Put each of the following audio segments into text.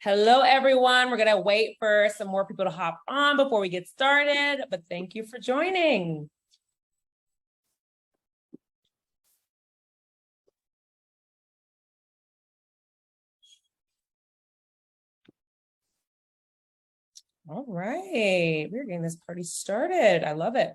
Hello, everyone. We're going to wait for some more people to hop on before we get started, but thank you for joining. All right, we're getting this party started. I love it.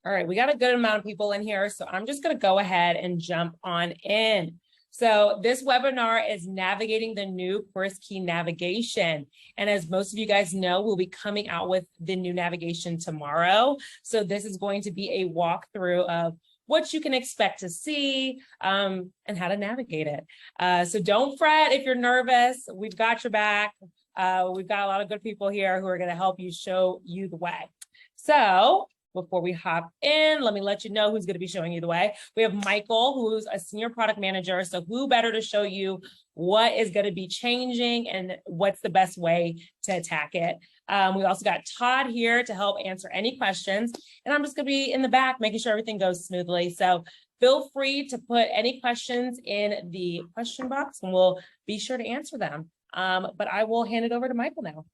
All right, we got a good amount of people in here, so I'm just going to go ahead and jump on in. So this webinar is navigating the new CourseKey navigation. And as most of you guys know, we'll be coming out with the new navigation tomorrow. So this is going to be a walkthrough of what you can expect to see and how to navigate it. So don't fret if you're nervous. We've got your back. We've got a lot of good people here who are going to help you, show you the way. So before we hop in, let me let you know who's going to be showing you the way. We have Michael, who's a senior product manager. So who better to show you what is going to be changing and what's the best way to attack it. We also got Todd here to help answer any questions. And I'm just going to be in the back, making sure everything goes smoothly. So feel free to put any questions in the question box and we'll be sure to answer them. But I will hand it over to Michael now.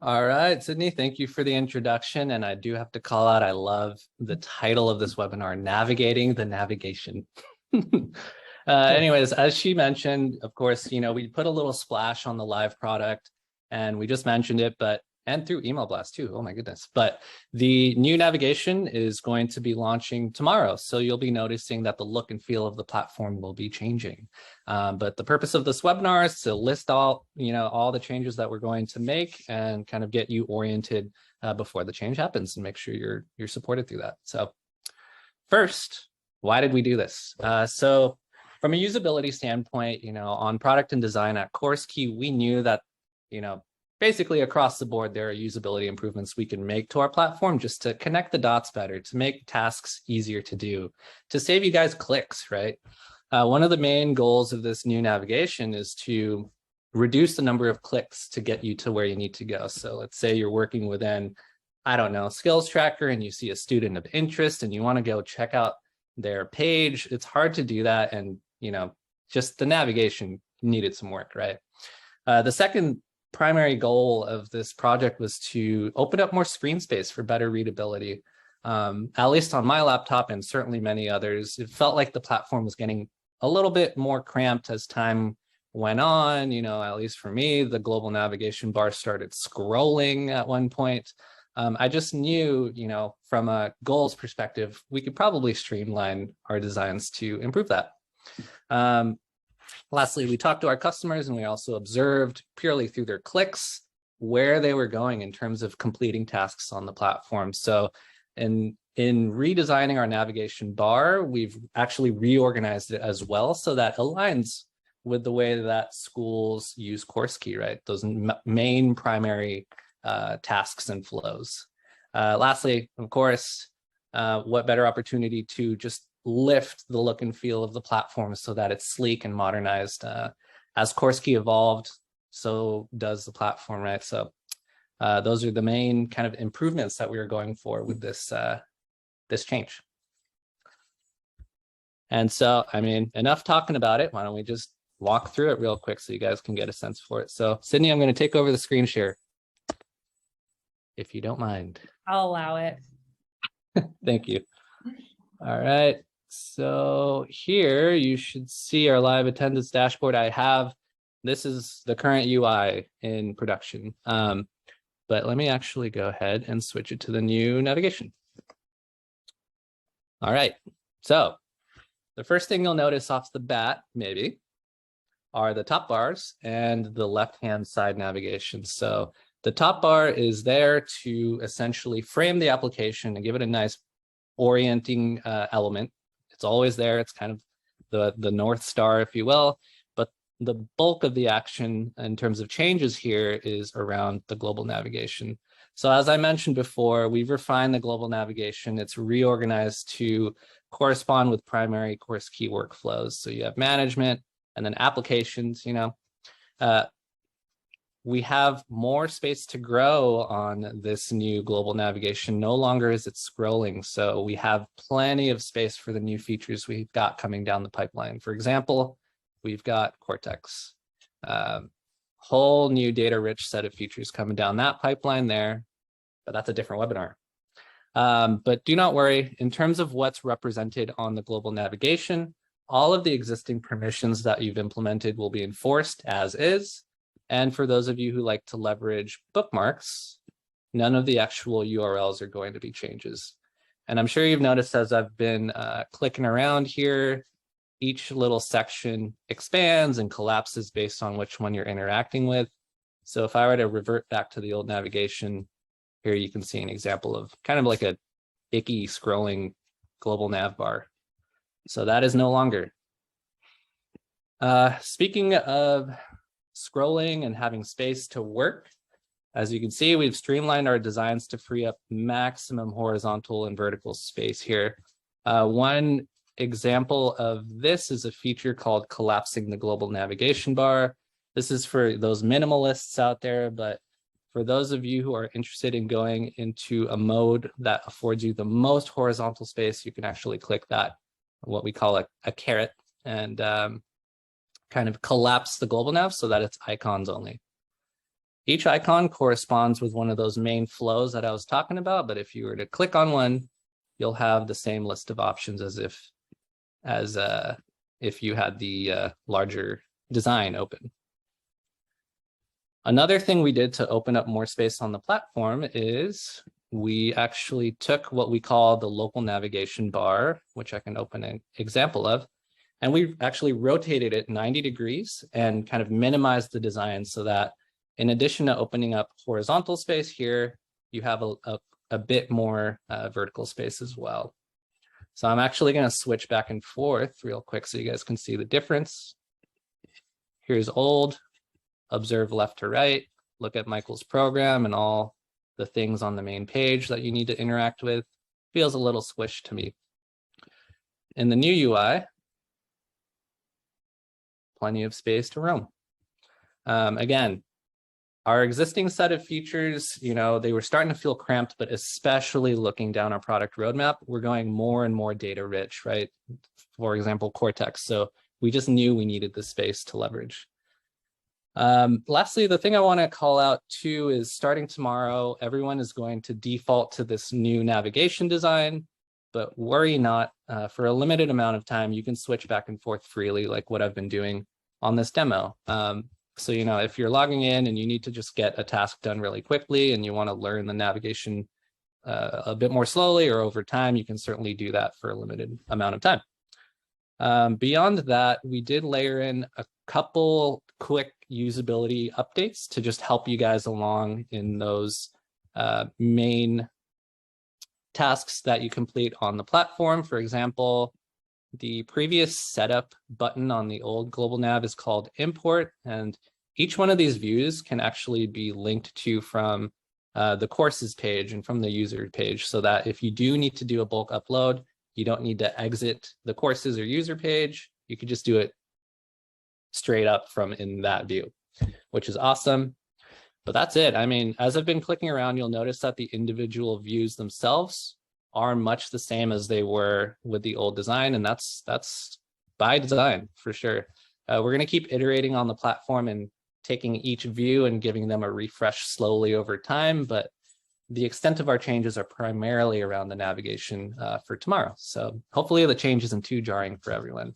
All right, Sydney, thank you for the introduction. And I do have to call out, I love the title of this webinar, Navigating the Navigation. Anyways, as she mentioned, of course, we put a little splash on the live product and we just mentioned it, and through email blast too, oh my goodness. But the new navigation is going to be launching tomorrow. So you'll be noticing that the look and feel of the platform will be changing. But the purpose of this webinar is to list all the changes that we're going to make and kind of get you oriented before the change happens and make sure you're supported through that. So first, why did we do this? So from a usability standpoint, on product and design at CourseKey, we knew that, basically across the board, there are usability improvements we can make to our platform just to connect the dots better, to make tasks easier to do, to save you guys clicks, right? One of the main goals of this new navigation is to reduce the number of clicks to get you to where you need to go. So let's say you're working within, I don't know, skills tracker, and you see a student of interest and you want to go check out their page. It's hard to do that. And, just the navigation needed some work, right? The second primary goal of this project was to open up more screen space for better readability. At least on my laptop and certainly many others, it felt like the platform was getting a little bit more cramped as time went on. At least for me, the global navigation bar started scrolling at one point. I just knew, from a goals perspective, we could probably streamline our designs to improve that. Lastly, we talked to our customers and we also observed purely through their clicks where they were going in terms of completing tasks on the platform. So in redesigning our navigation bar, we've actually reorganized it as well so that aligns with the way that schools use CourseKey, right? Those main primary tasks and flows. Lastly, of course, what better opportunity to just lift the look and feel of the platform so that it's sleek and modernized. As CourseKey evolved, so does the platform, right? So those are the main kind of improvements that we are going for with this this change. And so, enough talking about it. Why don't we just walk through it real quick so you guys can get a sense for it. So Sydney, I'm going to take over the screen share, if you don't mind. I'll allow it. Thank you. All right. So here you should see our live attendance dashboard. This is the current UI in production. But let me actually go ahead and switch it to the new navigation. All right. So the first thing you'll notice off the bat, maybe, are the top bars and the left-hand side navigation. So the top bar is there to essentially frame the application and give it a nice orienting element. It's always there. It's kind of the North Star, if you will. But the bulk of the action in terms of changes here is around the global navigation. So as I mentioned before, we've refined the global navigation. It's reorganized to correspond with primary CourseKey workflows. So you have management and then applications, we have more space to grow on this new global navigation. No longer is it scrolling. So we have plenty of space for the new features we've got coming down the pipeline. For example, we've got Cortex, whole new data rich set of features coming down that pipeline there, but that's a different webinar. But do not worry, in terms of what's represented on the global navigation, all of the existing permissions that you've implemented will be enforced as is. And for those of you who like to leverage bookmarks, none of the actual URLs are going to be changes. And I'm sure you've noticed as I've been clicking around here, each little section expands and collapses based on which one you're interacting with. So if I were to revert back to the old navigation, here you can see an example of kind of like a icky scrolling global nav bar. So that is no longer. Speaking of scrolling and having space to work, as you can see, we've streamlined our designs to free up maximum horizontal and vertical space here. One example of this is a feature called collapsing the global navigation bar. This is for those minimalists out there, but for those of you who are interested in going into a mode that affords you the most horizontal space, you can actually click that, what we call a caret, and kind of collapse the global nav so that it's icons only. Each icon corresponds with one of those main flows that I was talking about, but if you were to click on one, you'll have the same list of options as if you had the larger design open. Another thing we did to open up more space on the platform is we actually took what we call the local navigation bar, which I can open an example of, and we actually rotated it 90 degrees and kind of minimized the design so that in addition to opening up horizontal space here, you have a bit more vertical space as well. So I'm actually going to switch back and forth real quick so you guys can see the difference. Here's old, observe left to right, look at Michael's program and all the things on the main page that you need to interact with. Feels a little squished to me. In the new UI, plenty of space to roam. Again, our existing set of features, they were starting to feel cramped, but especially looking down our product roadmap, we're going more and more data rich, right? For example, Cortex. So we just knew we needed the space to leverage. Lastly, the thing I want to call out too is starting tomorrow, everyone is going to default to this new navigation design, but worry not, for a limited amount of time, you can switch back and forth freely like what I've been doing on this demo. So, if you're logging in and you need to just get a task done really quickly and you want to learn the navigation a bit more slowly or over time, you can certainly do that for a limited amount of time. Beyond that, we did layer in a couple quick usability updates to just help you guys along in those main tasks that you complete on the platform. For example, the previous setup button on the old global nav is called import, and each one of these views can actually be linked to from the courses page and from the user page, so that if you do need to do a bulk upload, you don't need to exit the courses or user page. You could just do it straight up from in that view, which is awesome. But that's it. I mean, as I've been clicking around, you'll notice that the individual views themselves are much the same as they were with the old design, and that's by design for sure. We're going to keep iterating on the platform and taking each view and giving them a refresh slowly over time, but the extent of our changes are primarily around the navigation for tomorrow. So hopefully the change isn't too jarring for everyone.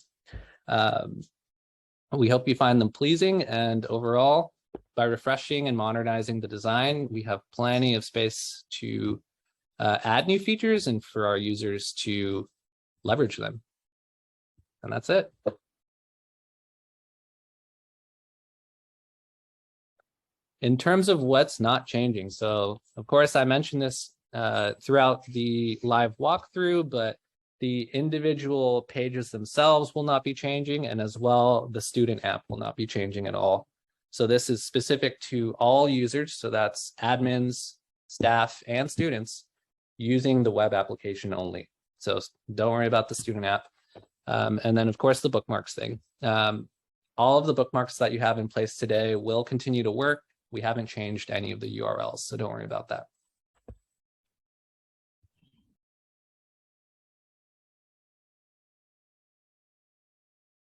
We hope you find them pleasing, and overall, by refreshing and modernizing the design, we have plenty of space to add new features and for our users to leverage them. And that's it. In terms of what's not changing, so of course I mentioned this throughout the live walkthrough, but the individual pages themselves will not be changing, and as well, the student app will not be changing at all. So this is specific to all users, so that's admins, staff, and students using the web application only. So don't worry about the student app. And then of course the bookmarks thing. All of the bookmarks that you have in place today will continue to work. We haven't changed any of the URLs, so don't worry about that.